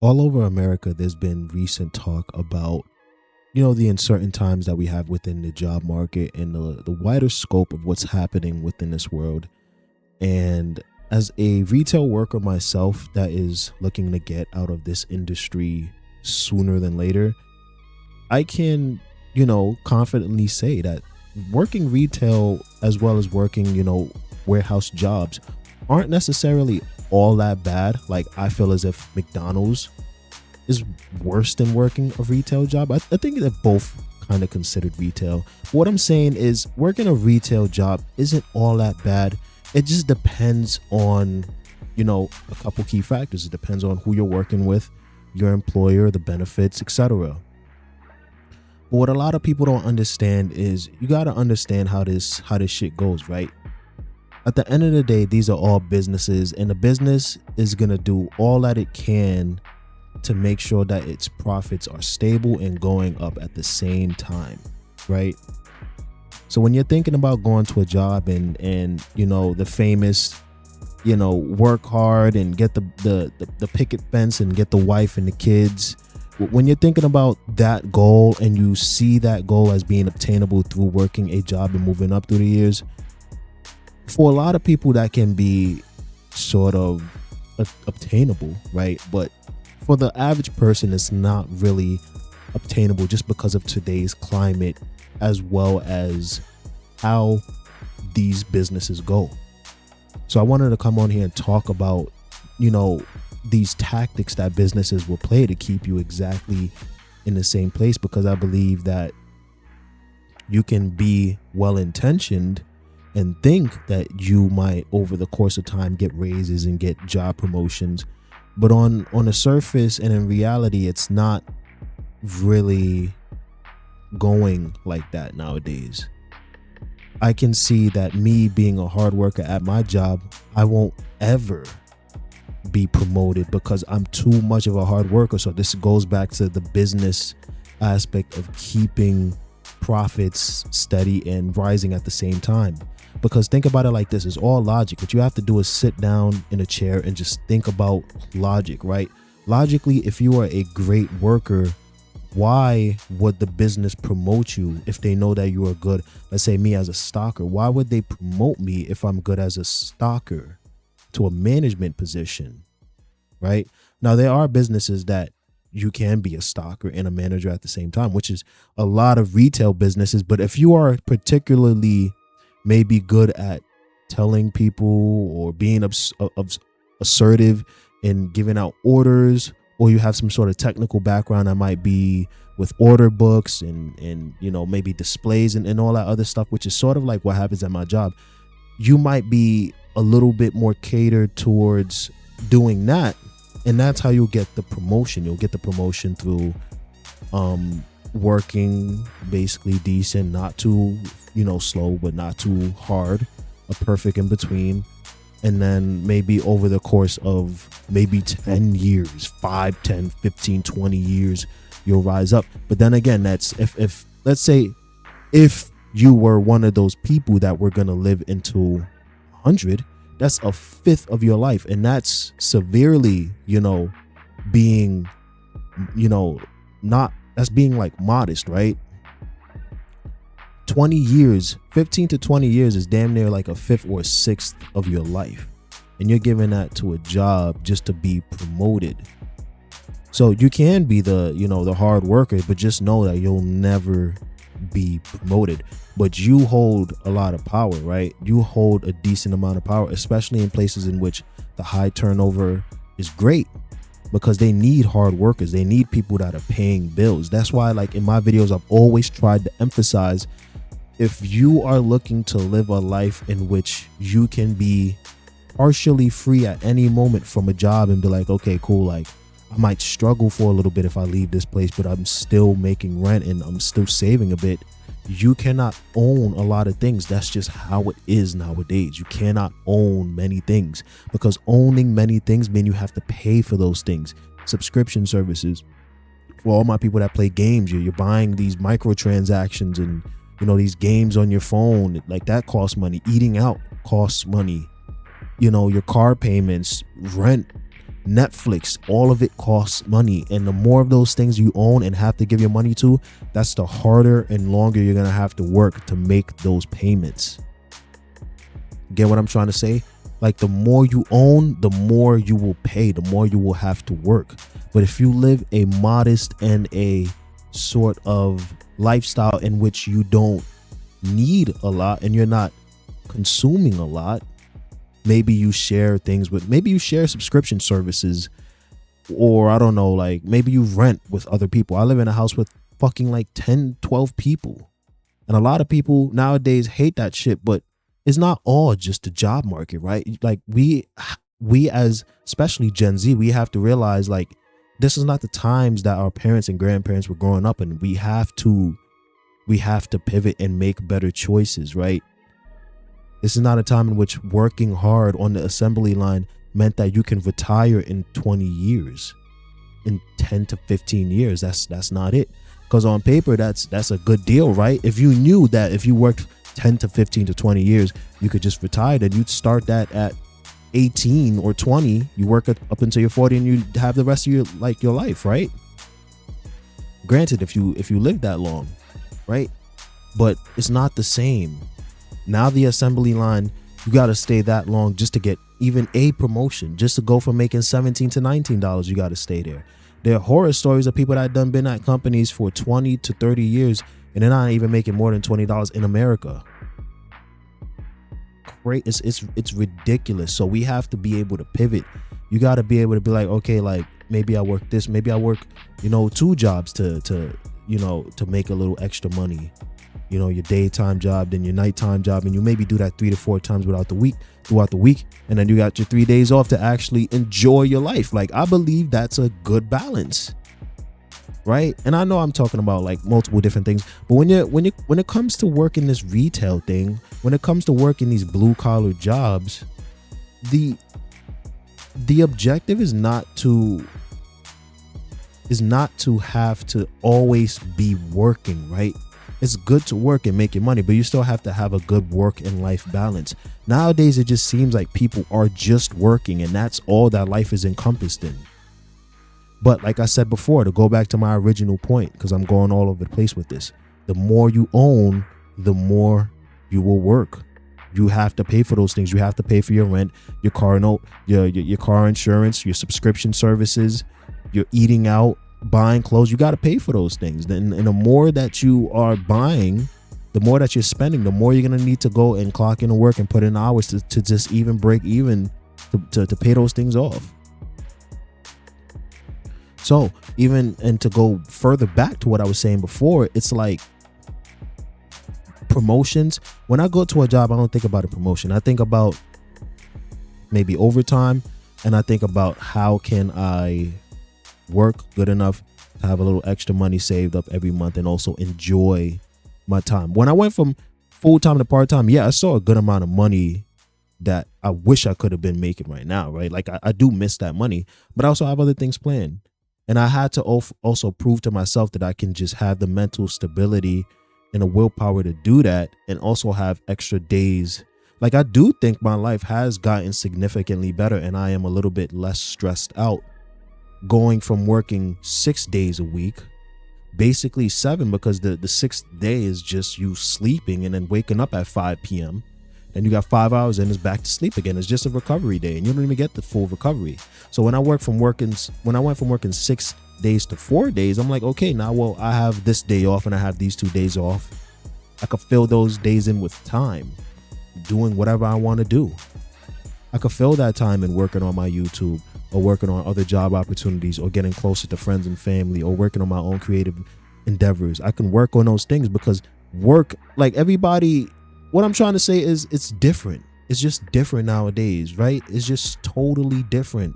All over America, there's been recent talk about, the uncertain times that we have within the job market and the wider scope of what's happening within this world. And as a retail worker myself that is looking to get out of this industry sooner than later, I can, confidently say that working retail as well as working, warehouse jobs aren't necessarily all that bad. Like, I feel as if McDonald's is worse than working a retail job. I think they're both kind of considered retail. But what I'm saying is working a retail job isn't all that bad. It just depends on, a couple key factors. It depends on who you're working with, your employer, the benefits, etc. But what a lot of people don't understand is you got to understand how this shit goes, right? At the end of the day, these are all businesses, and the business is going to do all that it can to make sure that its profits are stable and going up at the same time, right? So when you're thinking about going to a job and the famous, work hard and get the picket fence and get the wife and the kids, when you're thinking about that goal and you see that goal as being obtainable through working a job and moving up through the years, for a lot of people that can be sort of obtainable, right? But for the average person, it's not really obtainable just because of today's climate as well as how these businesses go. So I wanted to come on here and talk about, these tactics that businesses will play to keep you exactly in the same place, because I believe that you can be well-intentioned and think that you might over the course of time get raises and get job promotions, but on the surface and in reality, it's not really going like that nowadays. I can see that me being a hard worker at my job, I won't ever be promoted because I'm too much of a hard worker. So this goes back to the business aspect of keeping profits steady and rising at the same time. Because think about it like this, it's all logic. What you have to do is sit down in a chair and just think about logic, right? Logically, if you are a great worker, why would the business promote you if they know that you are good? Let's say me as a stalker, why would they promote me if I'm good as a stalker to a management position, right? Now, there are businesses that you can be a stalker and a manager at the same time, which is a lot of retail businesses. But if you are particularly maybe good at telling people or being assertive in giving out orders, or you have some sort of technical background that might be with order books and maybe displays and all that other stuff, which is sort of like what happens at my job, you might be a little bit more catered towards doing that, and that's how you'll get the promotion. You'll get the promotion through working basically decent, not too slow, but not too hard, a perfect in between. And then maybe over the course of maybe 10 years, 5, 10, 15, 20 years, you'll rise up. But then again, that's if let's say if you were one of those people that were going to live into 100, that's a fifth of your life. And that's severely, being, not, that's being like modest, right? 20 years, 15 to 20 years is damn near like a fifth or a sixth of your life. And you're giving that to a job just to be promoted. So you can be the hard worker, but just know that you'll never be promoted. But you hold a lot of power, right? You hold a decent amount of power, especially in places in which the high turnover is great, because they need hard workers. They need people that are paying bills. That's why, like, in my videos, I've always tried to emphasize, if you are looking to live a life in which you can be partially free at any moment from a job and be like, okay, cool, like, I might struggle for a little bit if I leave this place, but I'm still making rent and I'm still saving a bit. You cannot own a lot of things. That's just how it is nowadays. You cannot own many things, because owning many things mean you have to pay for those things. Subscription services. For all my people that play games, you're buying these microtransactions and these games on your phone, like, that costs money. Eating out costs money. Your car payments, rent, Netflix, all of it costs money. And the more of those things you own and have to give your money to, that's the harder and longer you're going to have to work to make those payments. Get what I'm trying to say? Like, the more you own, the more you will pay, the more you will have to work. But if you live a modest and a sort of lifestyle in which you don't need a lot and you're not consuming a lot, maybe you share things with, maybe you share subscription services, or I don't know, like maybe you rent with other people. I live in a house with fucking like 10, 12 people. And a lot of people nowadays hate that shit, but it's not all just the job market, right? Like we as especially Gen Z, we have to realize like this is not the times that our parents and grandparents were growing up, and we have to pivot and make better choices, right? This is not a time in which working hard on the assembly line meant that you can retire in 20 years, in 10 to 15 years. That's not it. Because on paper, that's a good deal, right? If you knew that if you worked 10 to 15 to 20 years, you could just retire, then you'd start that at 18 or 20. You work up until you're 40 and you have the rest of your life, right? Granted, if you live that long, right? But it's not the same. Now the assembly line, you got to stay that long just to get even a promotion, just to go from making $17 to $19. You got to stay there. There are horror stories of people that done been at companies for 20 to 30 years and they're not even making more than $20 in America. Great, it's ridiculous. So we have to be able to pivot. You got to be able to be like, okay, like maybe I work this, maybe I work, 2 jobs to make a little extra money. Your daytime job, then your nighttime job, and you maybe do that 3 to 4 times throughout the week, and then you got your 3 days off to actually enjoy your life. Like, I believe that's a good balance, right? And I know I'm talking about like multiple different things, but when it comes to working this retail thing, when it comes to working these blue collar jobs, the objective is not to have to always be working, right? It's good to work and make your money, but you still have to have a good work and life balance. Nowadays, it just seems like people are just working and that's all that life is encompassed in. But like I said before, to go back to my original point, because I'm going all over the place with this, the more you own, the more you will work. You have to pay for those things. You have to pay for your rent, your car note, your car insurance, your subscription services, your eating out, buying clothes. You got to pay for those things. And the more that you are buying, the more that you're spending, the more you're going to need to go and clock in and work and put in hours to just even break even to pay those things off. So even, and to go further back to what I was saying before, it's like promotions. When I go to a job, I don't think about a promotion. I think about maybe overtime, and I think about how can I work good enough to have a little extra money saved up every month and also enjoy my time. When I went from full-time to part-time, yeah, I saw a good amount of money that I wish I could have been making right now, right? Like I do miss that money, but I also have other things planned. And I had to also prove to myself that I can just have the mental stability and the willpower to do that and also have extra days. Like, I do think my life has gotten significantly better and I am a little bit less stressed out, going from working 6 days a week, basically 7, because the 6th day is just you sleeping and then waking up at 5 p.m. and you got 5 hours and it's back to sleep again. It's just a recovery day and you don't even get the full recovery. So when I went from working 6 days to 4 days, I'm like, okay, now, well, I have this day off and I have these 2 days off. I could fill those days in with time, doing whatever I want to do. I could fill that time in working on my YouTube, or working on other job opportunities, or getting closer to friends and family, or working on my own creative endeavors. I can work on those things because work, like everybody, what I'm trying to say is it's different. It's just different nowadays, right? It's just totally different.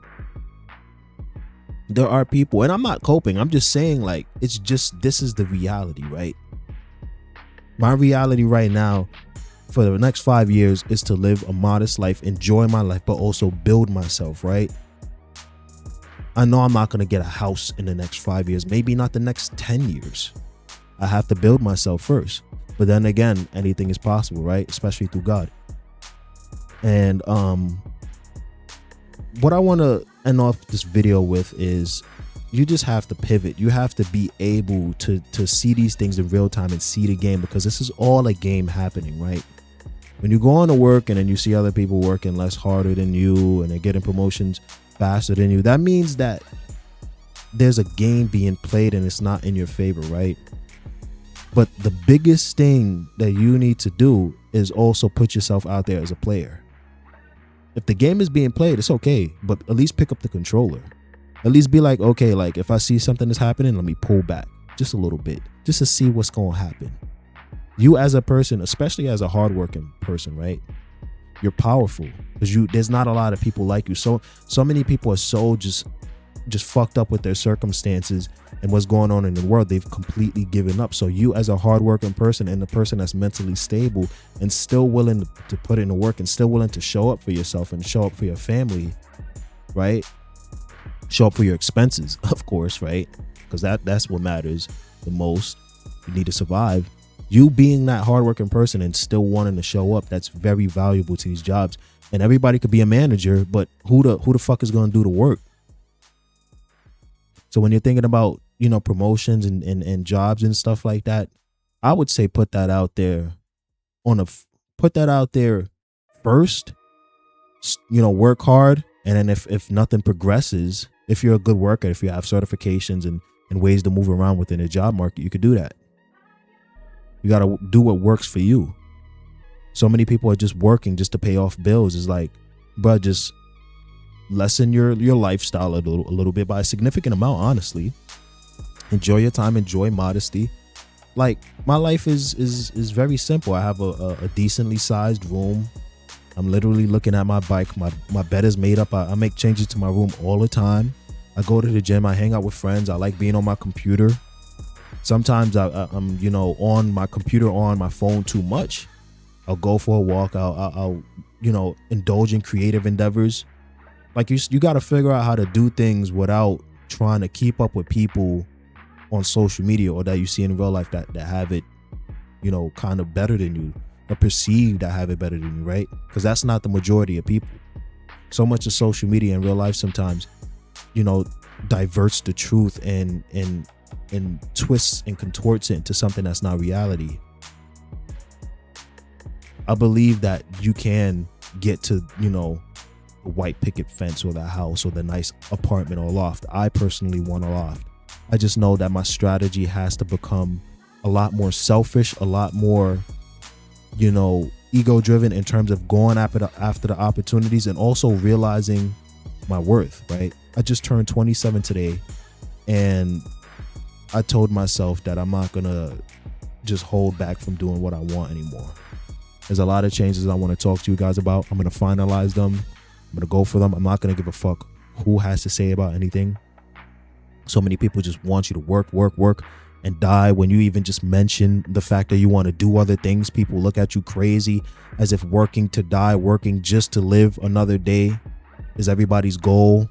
There are people, and I'm not coping, I'm just saying, like, it's just, this is the reality, right? My reality right now for the next 5 years is to live a modest life, enjoy my life, but also build myself, right? I know I'm not going to get a house in the next 5 years, maybe not the next 10 years. I have to build myself first. But then again, anything is possible, right? Especially through God. And what I want to end off this video with is you just have to pivot. You have to be able to see these things in real time and see the game, because this is all a game happening, right? When you go on to work and then you see other people working less harder than you and they're getting promotions faster than you, that means that there's a game being played and it's not in your favor, right? But the biggest thing that you need to do is also put yourself out there as a player. If the game is being played, it's okay, but at least pick up the controller. At least be like, okay, like if I see something that's happening, let me pull back just a little bit, just to see what's going to happen. You as a person, especially as a hardworking person, right? You're powerful because there's not a lot of people like you. So many people are so just fucked up with their circumstances and what's going on in the world. They've completely given up. So you as a hardworking person and the person that's mentally stable and still willing to put in the work and still willing to show up for yourself and show up for your family, right? Show up for your expenses, of course, right? Because that's what matters the most. You need to survive. You being that hardworking person and still wanting to show up, that's very valuable to these jobs. And everybody could be a manager, but who the fuck is going to do the work? So when you're thinking about, promotions and jobs and stuff like that, I would say put that out there first, work hard. And then if nothing progresses, if you're a good worker, if you have certifications and ways to move around within the job market, you could do that. You got to do what works for you. So many people are just working just to pay off bills. It's like, bro, just lessen your lifestyle a little bit by a significant amount, honestly. Enjoy your time, enjoy modesty. Like, my life is very simple. I have a decently sized room. I'm literally looking at my bike. My bed is made up. I make changes to my room all the time. I go to the gym. I hang out with friends. I like being on my computer. Sometimes I'm on my computer, on my phone too much. I'll go for a walk. I'll indulge in creative endeavors. Like, you got to figure out how to do things without trying to keep up with people on social media or that you see in real life that have it, kind of better than you, or perceived to have it better than you, right? Because that's not the majority of people. So much of social media in real life sometimes, diverts the truth and twists and contorts it into something that's not reality. I believe that you can get to, the white picket fence or the house or the nice apartment or loft. I personally want a loft. I just know that my strategy has to become a lot more selfish, a lot more, ego driven in terms of going after the opportunities and also realizing my worth, right? I just turned 27 today, and I told myself that I'm not going to just hold back from doing what I want anymore. There's a lot of changes I want to talk to you guys about. I'm going to finalize them. I'm going to go for them. I'm not going to give a fuck who has to say about anything. So many people just want you to work, and die. When you even just mention the fact that you want to do other things, people look at you crazy, as if working to die, working just to live another day is everybody's goal.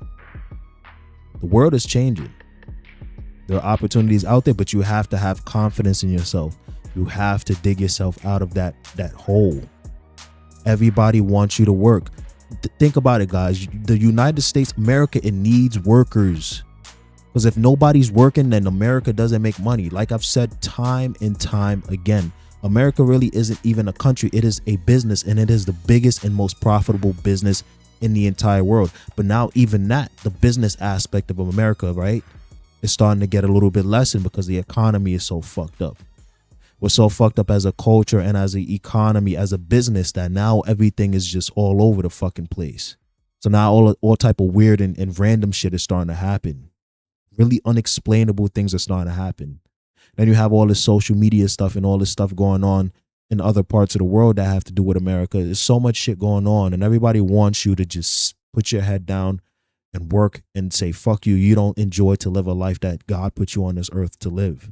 The world is changing. There are opportunities out there, but you have to have confidence in yourself. You have to dig yourself out of that hole. Everybody wants you to work. Think about it, guys. The United States, America, it needs workers. Because if nobody's working, then America doesn't make money. Like I've said time and time again, America really isn't even a country. It is a business, and it is the biggest and most profitable business in the entire world. But now even that, the business aspect of America, right, is starting to get a little bit lessened because the economy is so fucked up. We're so fucked up as a culture and as an economy, as a business, that now everything is just all over the fucking place. So now all type of weird and random shit is starting to happen. Really unexplainable things are starting to happen. Then you have all this social media stuff and all this stuff going on in other parts of the world that have to do with America. There's so much shit going on, and everybody wants you to just put your head down and work and say, fuck you. You don't enjoy to live a life that God put you on this earth to live.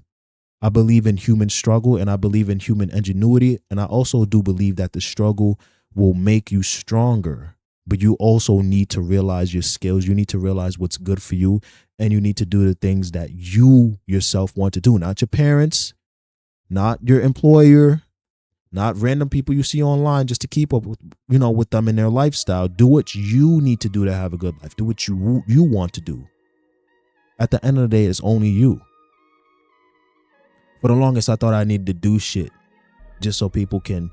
I believe in human struggle, and I believe in human ingenuity. And I also do believe that the struggle will make you stronger. But you also need to realize your skills. You need to realize what's good for you. And you need to do the things that you yourself want to do. Not your parents, not your employer, not random people you see online just to keep up with, with them in their lifestyle. Do what you need to do to have a good life. Do what you want to do. At the end of the day, it's only you. For the longest, I thought I needed to do shit just so people can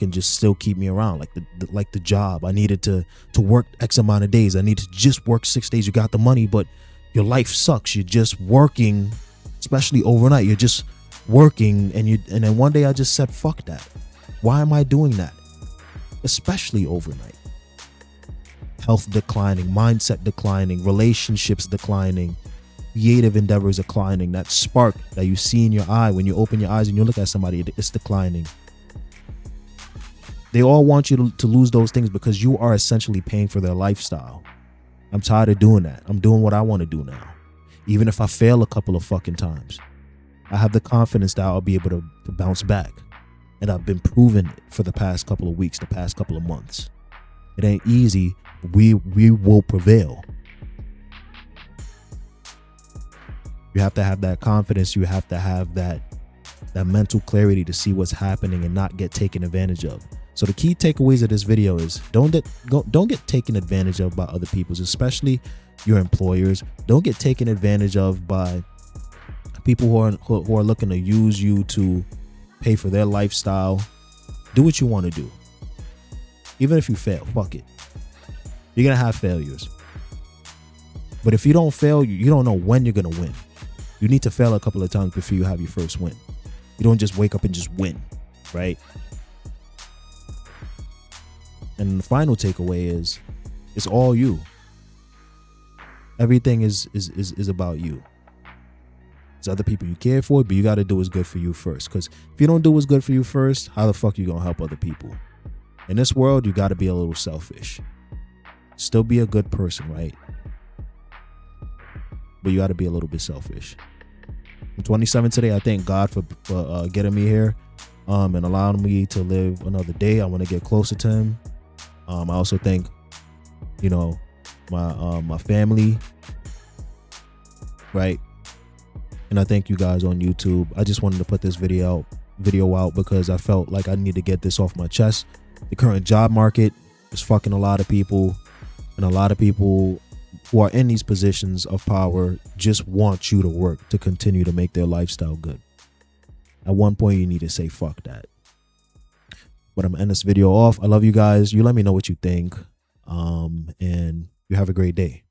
just still keep me around, like the job. I needed to work X amount of days. I need to just work 6 days. You got the money, but your life sucks. You're just working, especially overnight. You're just working, and then one day I just said, fuck that. Why am I doing that? Especially overnight. Health declining, mindset declining, relationships declining, creative endeavors declining. That spark that you see in your eye when you open your eyes and you look at somebody, it's declining. They all want you to lose those things because you are essentially paying for their lifestyle. I'm tired of doing that. I'm doing what I want to do now. Even if I fail a couple of fucking times, I have the confidence that I'll be able to bounce back. And I've been proving it for the past couple of weeks, the past couple of months. It ain't easy, but we will prevail. You have to have that confidence. You have to have that mental clarity to see what's happening and not get taken advantage of. So the key takeaways of this video is don't get taken advantage of by other people, especially your employers. Don't get taken advantage of by people who are looking to use you to pay for their lifestyle. Do what you want to do. Even if you fail, fuck it. You're going to have failures. But if you don't fail, you don't know when you're going to win. You need to fail a couple of times before you have your first win. You don't just wake up and just win, right? And the final takeaway is, it's all you. Everything is about you. There's other people you care for, but you got to do what's good for you first. Because if you don't do what's good for you first, how the fuck you going to help other people? In this world, you got to be a little selfish. Still be a good person, right? But you got to be a little bit selfish. I'm 27 today. I thank God for getting me here and allowing me to live another day. I want to get closer to him. I also thank, my family, right? And I thank you guys on YouTube. I just wanted to put this video out because I felt like I need to get this off my chest. The current job market is fucking a lot of people, and a lot of people who are in these positions of power just want you to work to continue to make their lifestyle good. At one point, you need to say, fuck that. But I'm gonna end this video off. I love you guys. You let me know what you think. And you have a great day.